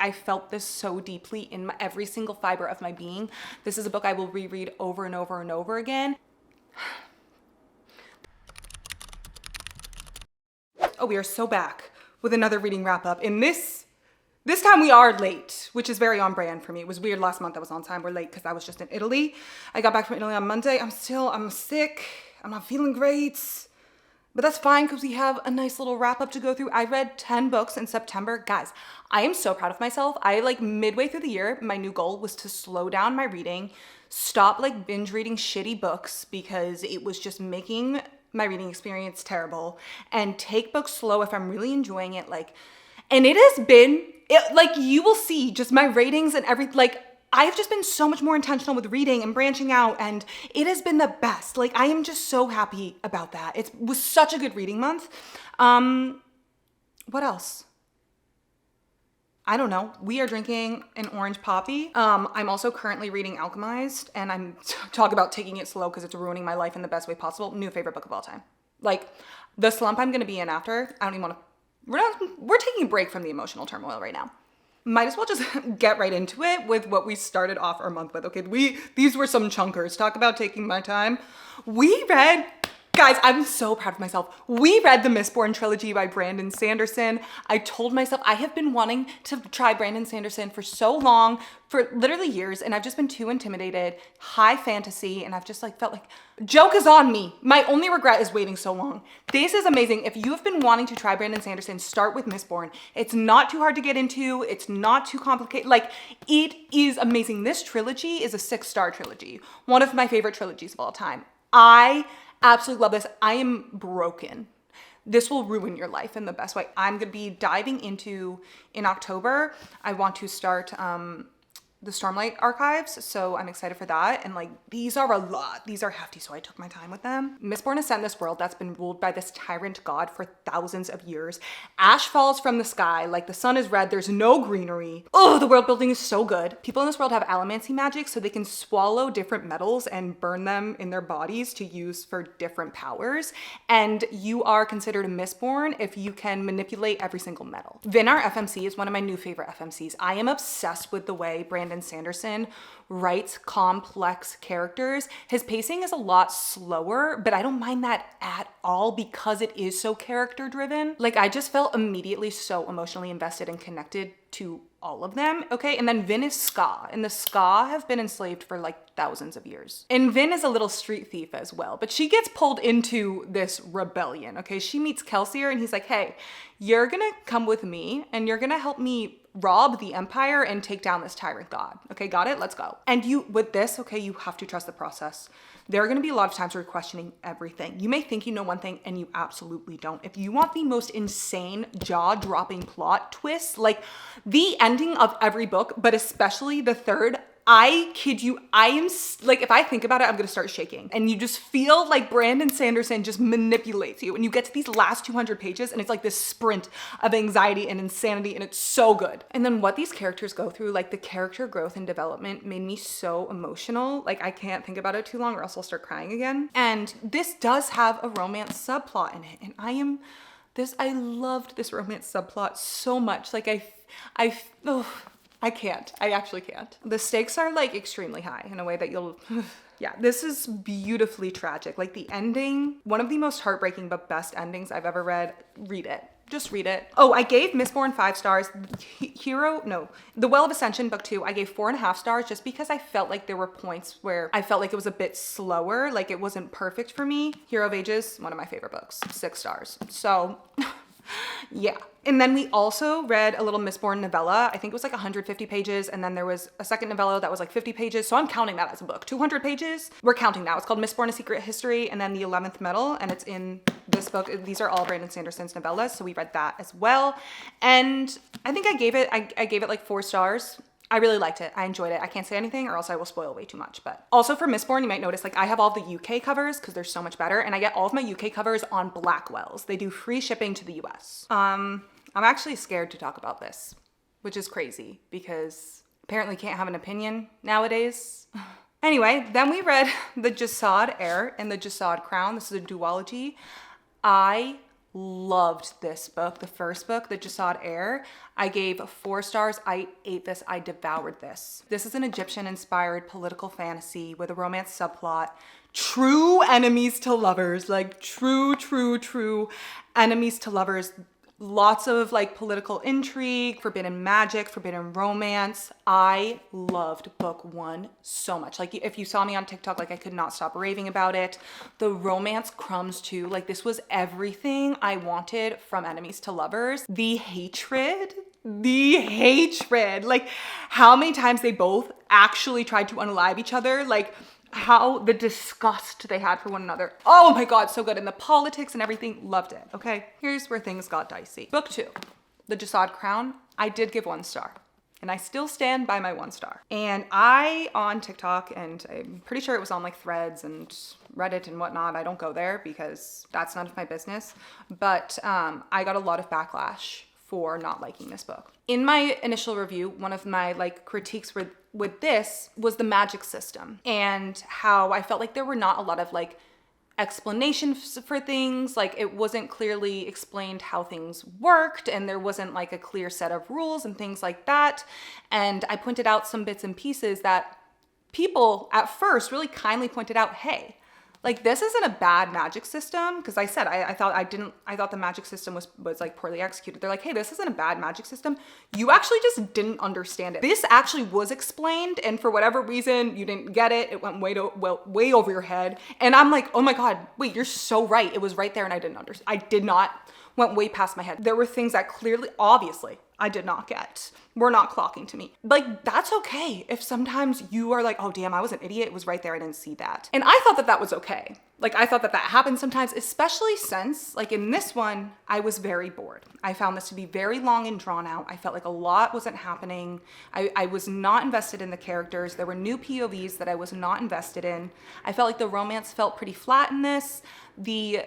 I felt this so deeply in every single fiber of my being. This is a book I will reread over and over and over again. Oh, we are so back with another reading wrap up. In this time we are late, which is very on brand for me. It was weird last month I was on time. We're late because I was just in Italy. I got back from Italy on Monday. I'm sick. I'm not feeling great. But that's fine because we have a nice little wrap up to go through. I read 10 books in September. Guys, I am so proud of myself. Midway through the year, my new goal was to slow down my reading, stop binge reading shitty books because it was just making my reading experience terrible, and take books slow if I'm really enjoying it. And it has been, you will see just my ratings and everything. I've just been so much more intentional with reading and branching out, and it has been the best. I am just so happy about that. It was such a good reading month. What else? I don't know. We are drinking an orange poppy. I'm also currently reading Alchemized, and I'm talk about taking it slow because it's ruining my life in the best way possible. New favorite book of all time. The slump I'm gonna be in after, I don't even wanna, we're taking a break from the emotional turmoil right now. Might as well just get right into it with what we started off our month with. Okay, these were some chunkers. Talk about taking my time. Guys, I'm so proud of myself. We read the Mistborn trilogy by Brandon Sanderson. I told myself I have been wanting to try Brandon Sanderson for so long, for literally years, and I've just been too intimidated. High fantasy, and I've just felt like joke is on me. My only regret is waiting so long. This is amazing. If you have been wanting to try Brandon Sanderson, start with Mistborn. It's not too hard to get into. It's not too complicated. It is amazing. This trilogy is a 6-star trilogy. One of my favorite trilogies of all time. I absolutely love this. I am broken. This will ruin your life in the best way. I'm gonna be diving into, in October, I want to start the Stormlight archives, so I'm excited for that. And these are a lot. These are hefty, so I took my time with them. Mistborn is set in this world that's been ruled by this tyrant god for thousands of years. Ash falls from the sky, the sun is red, there's no greenery. Oh, the world building is so good. People in this world have allomancy magic, so they can swallow different metals and burn them in their bodies to use for different powers. And you are considered a Mistborn if you can manipulate every single metal. Vinar FMC is one of my new favorite FMCs. I am obsessed with the way Brandon Sanderson writes complex characters. His pacing is a lot slower, but I don't mind that at all because it is so character driven. I just felt immediately so emotionally invested and connected to all of them. Okay, and then Vin is Ska, and the Ska have been enslaved for thousands of years. And Vin is a little street thief as well, but she gets pulled into this rebellion. Okay, she meets Kelsier and he's like, hey, you're gonna come with me and you're gonna help me rob the empire and take down this tyrant god. Okay, got it? Let's go. And with this, okay, you have to trust the process. There are gonna be a lot of times where you're questioning everything. You may think you know one thing and you absolutely don't. If you want the most insane, jaw-dropping plot twists, the ending of every book, but especially the third, I kid you, if I think about it, I'm gonna start shaking. And you just feel like Brandon Sanderson just manipulates you. And you get to these last 200 pages and it's this sprint of anxiety and insanity, and it's so good. And then what these characters go through, the character growth and development made me so emotional. I can't think about it too long or else I'll start crying again. And this does have a romance subplot in it. And I loved this romance subplot so much. I can't. I actually can't. The stakes are extremely high in a way that you'll, yeah, this is beautifully tragic. The ending, one of the most heartbreaking but best endings I've ever read. Read it. Just read it. Oh, I gave Mistborn 5 stars. The Well of Ascension, book 2, I gave 4.5 stars just because I felt there were points where I felt it was a bit slower. It wasn't perfect for me. Hero of Ages, one of my favorite books, 6 stars. So yeah. And then we also read a little Mistborn novella. I think it was 150 pages. And then there was a second novella that was 50 pages. So I'm counting that as a book. 200 pages. We're counting now. It's called Mistborn: A Secret History. And then The 11th Metal. And it's in this book. These are all Brandon Sanderson's novellas. So we read that as well. And I think I gave it 4 stars. I really liked it. I enjoyed it. I can't say anything or else I will spoil way too much. But also for Mistborn, you might notice I have all the UK covers because they're so much better. And I get all of my UK covers on Blackwell's. They do free shipping to the US. I'm actually scared to talk about this, which is crazy because apparently can't have an opinion nowadays. Anyway, then we read The Jasad Heir and The Jasad Crown. This is a duology. I loved this book. The first book, The Jasad Heir, I gave 4 stars. I ate this. I devoured this. This is an Egyptian-inspired political fantasy with a romance subplot. True enemies to lovers, like true enemies to lovers. Lots of like political intrigue, forbidden magic, forbidden romance. I loved book 1 so much. Like if you saw me on TikTok, like I could not stop raving about it. The romance crumbs too. Like this was everything I wanted from enemies to lovers. The hatred, like how many times they both actually tried to unalive each other. Like how the disgust they had for one another. Oh my God, so good. And the politics and everything, loved it. Okay, here's where things got dicey. Book 2, The Jasad Crown, I did give 1 star. And I still stand by my 1 star. And I, on TikTok, and I'm pretty sure it was on like Threads and Reddit and whatnot, I don't go there because that's none of my business. But I got a lot of backlash for not liking this book. In my initial review, one of my like critiques with this was the magic system and how I felt like there were not a lot of like explanations for things. Like it wasn't clearly explained how things worked and there wasn't like a clear set of rules and things like that. And I pointed out some bits and pieces that people at first really kindly pointed out, hey, like this isn't a bad magic system. Because I said, I thought the magic system was like poorly executed. They're like, hey, this isn't a bad magic system. You actually just didn't understand it. This actually was explained. And for whatever reason, you didn't get it. It went way over your head. And I'm like, oh my God, wait, you're so right. It was right there and I didn't understand. I did not, went way past my head. There were things that clearly, obviously, I did not get. Were not clocking to me. Like, that's okay if sometimes you are like, oh damn, I was an idiot. It was right there. I didn't see that. And I thought that that was okay. Like, I thought that that happened sometimes, especially since, like in this one, I was very bored. I found this to be very long and drawn out. I felt like a lot wasn't happening. I was not invested in the characters. There were new POVs that I was not invested in. I felt like the romance felt pretty flat in this. The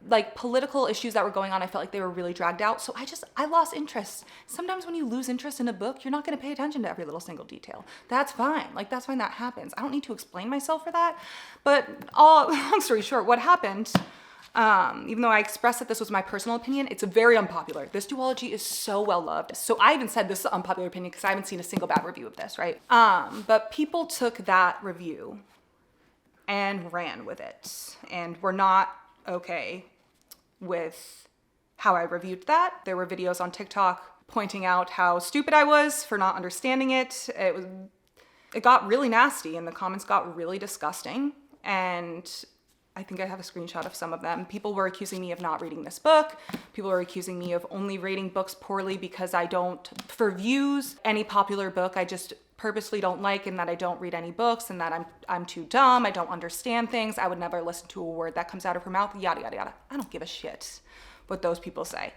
like political issues that were going on, I felt like they were really dragged out. So I lost interest. Sometimes when you lose interest in a book, you're not gonna pay attention to every little single detail. That's fine, like that's fine, that happens. I don't need to explain myself for that. But long story short, what happened, even though I expressed that this was my personal opinion, it's very unpopular. This duology is so well loved. So I even said this is an unpopular opinion because I haven't seen a single bad review of this, right? But people took that review and ran with it and were not okay with how I reviewed that. There were videos on TikTok pointing out how stupid I was for not understanding it. It got really nasty and the comments got really disgusting. And I think I have a screenshot of some of them. People were accusing me of not reading this book. People were accusing me of only rating books poorly because I don't, for views, any popular book I just purposely don't like, and that I don't read any books, and that I'm too dumb, I don't understand things, I would never listen to a word that comes out of her mouth, yada, yada, yada. I don't give a shit what those people say.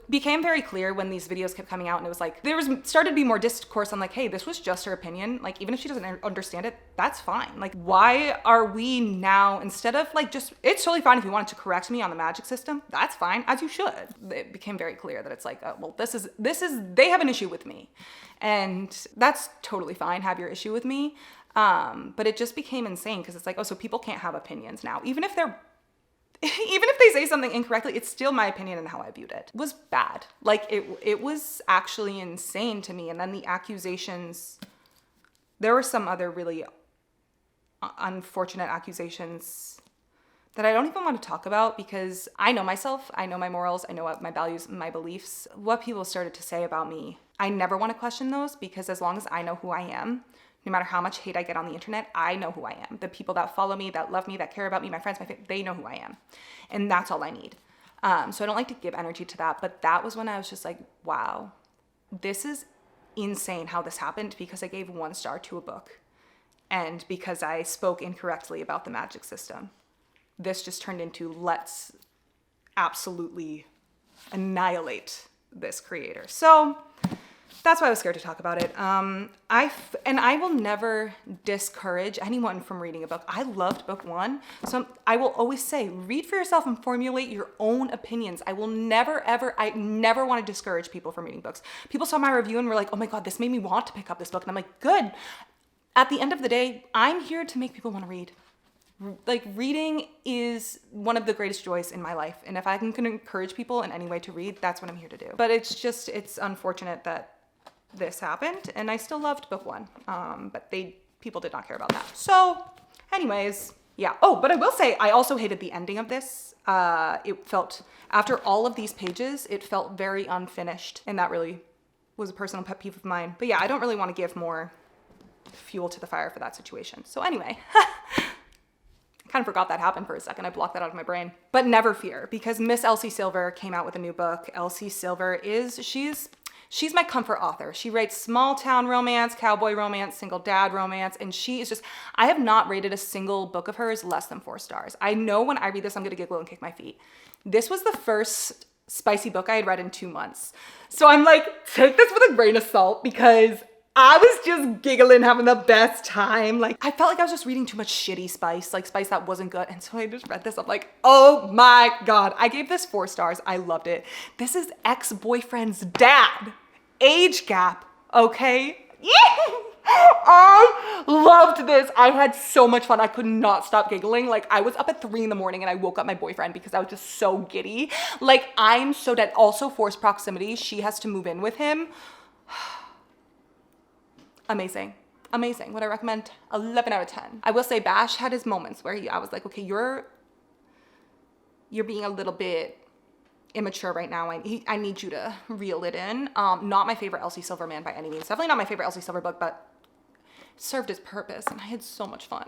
Became very clear when these videos kept coming out, and it was like, started to be more discourse on like, hey, this was just her opinion. Like, even if she doesn't understand it, that's fine. Like, why are we now, instead of like just, it's totally fine if you wanted to correct me on the magic system, that's fine, as you should. It became very clear that it's like, well, this is, they have an issue with me. And that's totally fine, have your issue with me. But it just became insane because it's like, oh, so people can't have opinions now. Even if they say something incorrectly, it's still my opinion and how I viewed it. It was bad. Like it was actually insane to me. And then the accusations, there were some other really unfortunate accusations that I don't even want to talk about because I know myself, I know my morals, I know what my values, my beliefs. What people started to say about me, I never want to question those because as long as I know who I am, no matter how much hate I get on the internet, I know who I am. The people that follow me, that love me, that care about me, my friends, my family, they know who I am. And that's all I need. So I don't like to give energy to that, but that was when I was just like, wow, this is insane how this happened because I gave 1 star to a book and because I spoke incorrectly about the magic system. This just turned into let's absolutely annihilate this creator. So that's why I was scared to talk about it. I will never discourage anyone from reading a book. I loved book 1. So I will always say, read for yourself and formulate your own opinions. I never want to discourage people from reading books. People saw my review and were like, oh my God, this made me want to pick up this book. And I'm like, good. At the end of the day, I'm here to make people want to read. Like reading is one of the greatest joys in my life. And if I can encourage people in any way to read, that's what I'm here to do. But it's unfortunate that this happened, and I still loved book one. But people did not care about that. So anyways, yeah. Oh, but I will say, I also hated the ending of this. It felt, after all of these pages, it felt very unfinished. And that really was a personal pet peeve of mine. But yeah, I don't really want to give more fuel to the fire for that situation. So anyway, kind of forgot that happened for a second. I blocked that out of my brain. But never fear, because Miss Elsie Silver came out with a new book. Elsie Silver she's my comfort author. She writes small town romance, cowboy romance, single dad romance, and she is just, I have not rated a single book of hers less than 4 stars. I know when I read this, I'm gonna giggle and kick my feet. This was the first spicy book I had read in 2 months. So I'm like, take this with a grain of salt, because I was just giggling, having the best time. Like, I felt like I was just reading too much shitty spice, like spice that wasn't good. And so I just read this. I'm like, oh my God. I gave this 4 stars. I loved it. This is ex-boyfriend's dad. Age gap, okay? I loved this. I had so much fun. I could not stop giggling. Like, I was up at 3 in the morning and I woke up my boyfriend because I was just so giddy. Like, I'm so dead. Also, forced proximity. She has to move in with him. Amazing. Amazing. Would I recommend? 11 out of 10. I will say Bash had his moments where I was like, okay, you're being a little bit immature right now. I need you to reel it in. Not my favorite Elsie Silver man by any means. Definitely not my favorite Elsie Silver book, but it served its purpose and I had so much fun.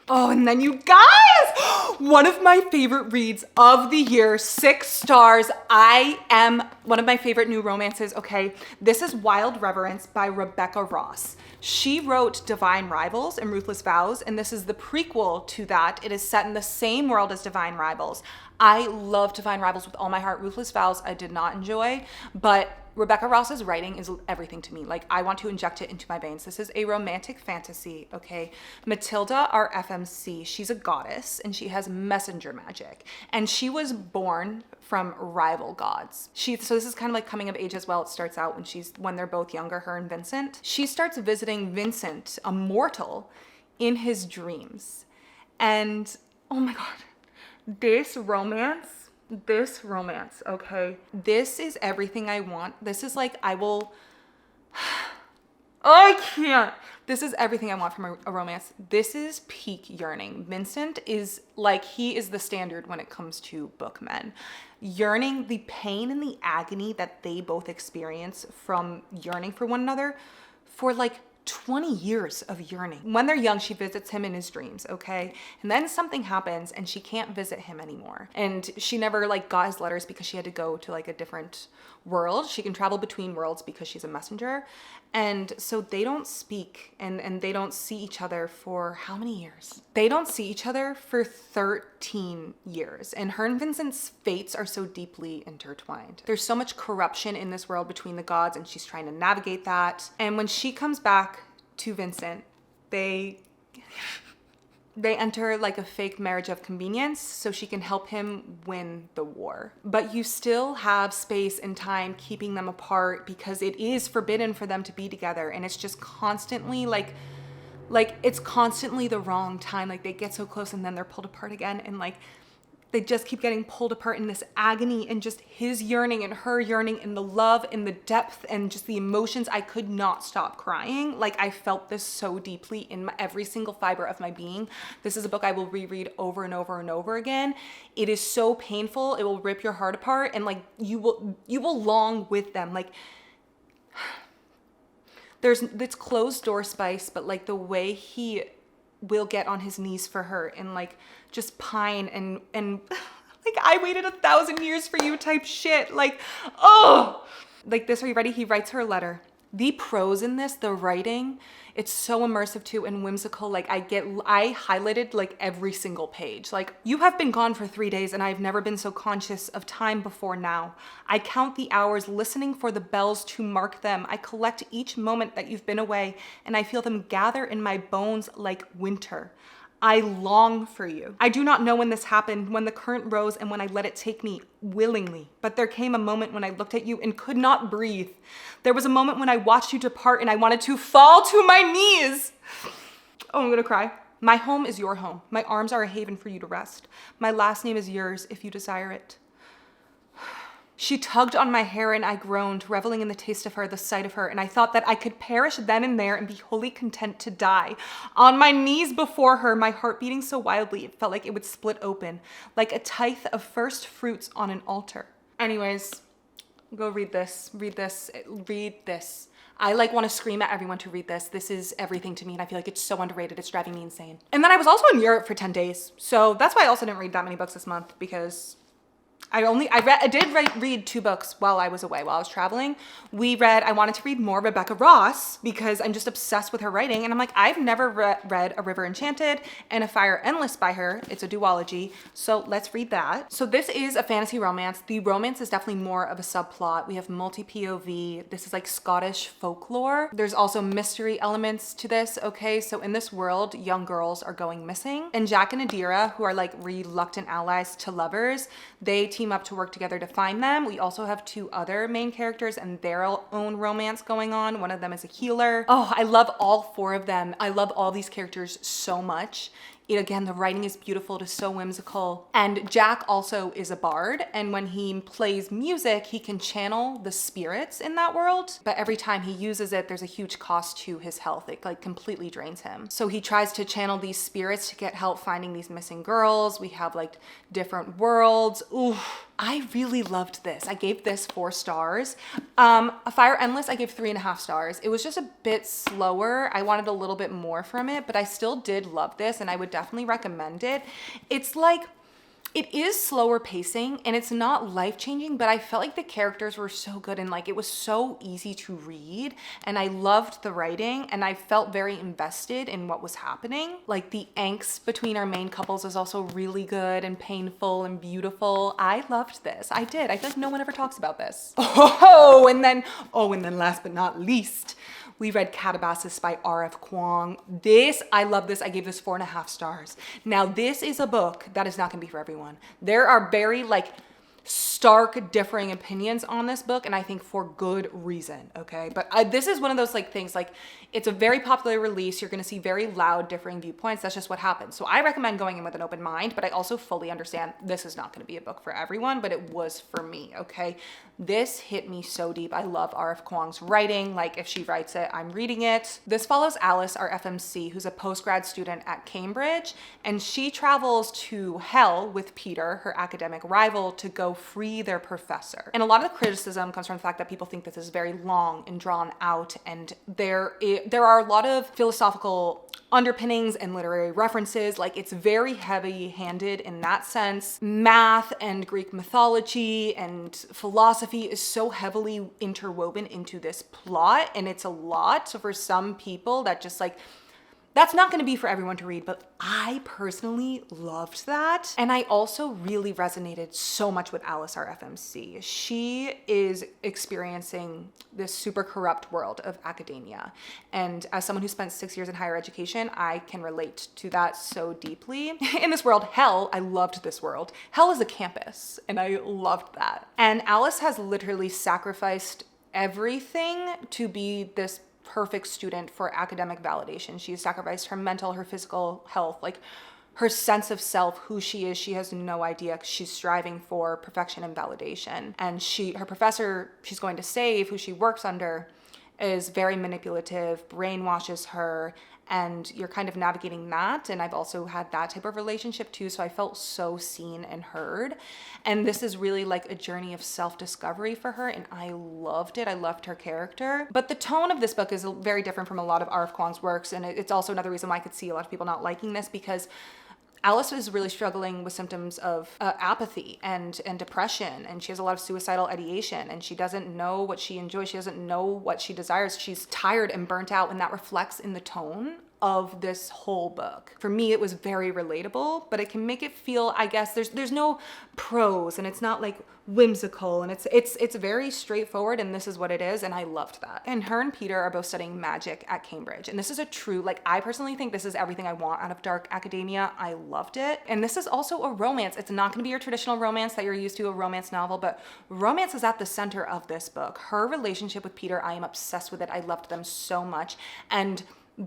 Oh, and then you guys, one of my favorite reads of the year, 6 stars. One of my favorite new romances, okay? This is Wild Reverence by Rebecca Ross. She wrote Divine Rivals and Ruthless Vows, and this is the prequel to that. It is set in the same world as Divine Rivals. I love Divine Rivals with all my heart. Ruthless Vows I did not enjoy, but Rebecca Ross's writing is everything to me. Like, I want to inject it into my veins. This is a romantic fantasy, okay? Matilda, our FMC, she's a goddess and she has messenger magic. And she was born from rival gods. So this is kind of like coming of age as well. It starts out when they're both younger, her and Vincent. She starts visiting Vincent, a mortal, in his dreams. And oh my God, this romance, okay? This is everything I want. This is like, I can't. This is everything I want from a romance. This is peak yearning. Vincent is like, he is the standard when it comes to book men. Yearning, the pain and the agony that they both experience from yearning for one another for like 20 years of yearning. When they're young, she visits him in his dreams, okay? And then something happens and she can't visit him anymore. And she never like got his letters because she had to go to like a different world. She can travel between worlds because she's a messenger. And so they don't speak and they don't see each other for how many years? They don't see each other for 13 years. And her and Vincent's fates are so deeply intertwined. There's so much corruption in this world between the gods and she's trying to navigate that. And when she comes back to Vincent, they enter like a fake marriage of convenience so she can help him win the war. But you still have space and time keeping them apart because it is forbidden for them to be together. And it's just constantly like it's constantly the wrong time. Like they get so close and then they're pulled apart again. And like, they just keep getting pulled apart in this agony and just his yearning and her yearning and the love and the depth and just the emotions. I could not stop crying. Like I felt this so deeply in every single fiber of my being. This is a book I will reread over and over and over again. It is so painful. It will rip your heart apart and like you will long with them. Like it's closed door spice, but like the way he will get on his knees for her and like just pine and like I waited 1,000 years for you type shit. Like, oh, like this. Are you ready? He writes her a letter. The prose in this, the writing, it's so immersive too and whimsical. Like I highlighted like every single page. Like, you have been gone for 3 days and I've never been so conscious of time before now. I count the hours listening for the bells to mark them. I collect each moment that you've been away and I feel them gather in my bones like winter. I long for you. I do not know when this happened, when the current rose and when I let it take me willingly. But there came a moment when I looked at you and could not breathe. There was a moment when I watched you depart and I wanted to fall to my knees. Oh, I'm gonna cry. My home is your home. My arms are a haven for you to rest. My last name is yours if you desire it. She tugged on my hair and I groaned, reveling in the taste of her, the sight of her, and I thought that I could perish then and there and be wholly content to die. On my knees before her, my heart beating so wildly it felt like it would split open, like a tithe of first fruits on an altar. Anyways, go read this, read this, read this. I want to scream at everyone to read this. This is everything to me and I feel like it's so underrated. It's driving me insane. And then I was also in Europe for 10 days. So that's why I also didn't read that many books this month, because I did read 2 books while I was away, while I was traveling. I wanted to read more Rebecca Ross because I'm just obsessed with her writing. And I'm like, I've never read A River Enchanted and A Fire Endless by her. It's a duology. So let's read that. So this is a fantasy romance. The romance is definitely more of a subplot. We have multi-POV. This is like Scottish folklore. There's also mystery elements to this. Okay, so in this world, young girls are going missing. And Jack and Adira, who are like reluctant allies to lovers, they team up to work together to find them. We also have 2 other main characters and their own romance going on. One of them is a healer. Oh, I love all 4 of them. I love all these characters so much. Again, the writing is beautiful. It is so whimsical. And Jack also is a bard. And when he plays music, he can channel the spirits in that world. But every time he uses it, there's a huge cost to his health. It like completely drains him. So he tries to channel these spirits to get help finding these missing girls. We have like different worlds. Ooh, I really loved this. I gave this 4 stars. A Fire Endless, I gave 3.5 stars. It was just a bit slower. I wanted a little bit more from it, but I still did love this and I would definitely recommend it. It's like, it is slower pacing and it's not life-changing, but I felt like the characters were so good and like it was so easy to read and I loved the writing and I felt very invested in what was happening. Like the angst between our main couples is also really good and painful and beautiful. I loved this. I did. I feel like no one ever talks about this. And then last but not least, we read Catabasis by R.F. Kuang. I love this. I gave this 4.5 stars. Now, this is a book that is not gonna be for everyone. There are very stark differing opinions on this book, and I think for good reason, okay? But this is one of those things, it's a very popular release. You're gonna see very loud differing viewpoints. That's just what happens. So I recommend going in with an open mind, but I also fully understand this is not gonna be a book for everyone, but it was for me, okay? This hit me so deep. I love R.F. Kuang's writing. If she writes it, I'm reading it. This follows Alice, our FMC, who's a post-grad student at Cambridge, and she travels to Hell with Peter, her academic rival, to go free their professor. And a lot of the criticism comes from the fact that people think this is very long and drawn out, and there are a lot of philosophical underpinnings and literary references. It's very heavy-handed in that sense. Math and Greek mythology and philosophy is so heavily interwoven into this plot, and it's a lot. So for some people that just that's not going to be for everyone to read, but I personally loved that. And I also really resonated so much with Alice, our FMC. She is experiencing this super corrupt world of academia. And as someone who spent 6 years in higher education, I can relate to that so deeply. In this world, Hell, I loved this world. Hell is a campus, and I loved that. And Alice has literally sacrificed everything to be this perfect student for academic validation. She's sacrificed her mental, her physical health, her sense of self, who she is. She has no idea. She's striving for perfection and validation. And her professor she's going to save, who she works under, is very manipulative, brainwashes her, and you're kind of navigating that. And I've also had that type of relationship too, so I felt so seen and heard. And this is really a journey of self-discovery for her, and I loved it. I loved her character. But the tone of this book is very different from a lot of R.F. Kuang's works, and it's also another reason why I could see a lot of people not liking this, because Alice is really struggling with symptoms of apathy and depression, and she has a lot of suicidal ideation, and she doesn't know what she enjoys. She doesn't know what she desires. She's tired and burnt out, and that reflects in the tone of this whole book. For me, it was very relatable, but it can make it feel, I guess, there's no prose, and it's not whimsical, and it's very straightforward, and this is what it is, and I loved that. And her and Peter are both studying magic at Cambridge, and this is a true, I personally think this is everything I want out of dark academia. I loved it. And this is also a romance. It's not gonna be your traditional romance that you're used to, a romance novel, but romance is at the center of this book. Her relationship with Peter, I am obsessed with it. I loved them so much. And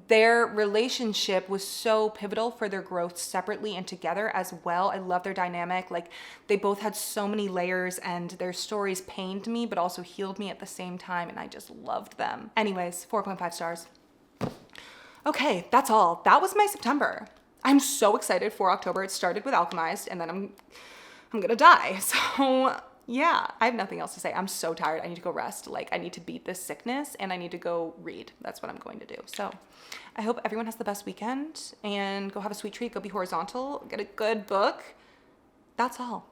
their relationship was so pivotal for their growth separately and together as well. I love their dynamic. Like, they both had so many layers, and their stories pained me but also healed me at the same time, and I just loved them. Anyways, 4.5 stars. Okay, that's all. That was my September. I'm so excited for October. It started with Alchemized, and then I'm gonna die. So yeah, I have nothing else to say. I'm so tired. I need to go rest. Like, I need to beat this sickness, and I need to go read. That's what I'm going to do. So I hope everyone has the best weekend, and go have a sweet treat. Go be horizontal. Get a good book. That's all.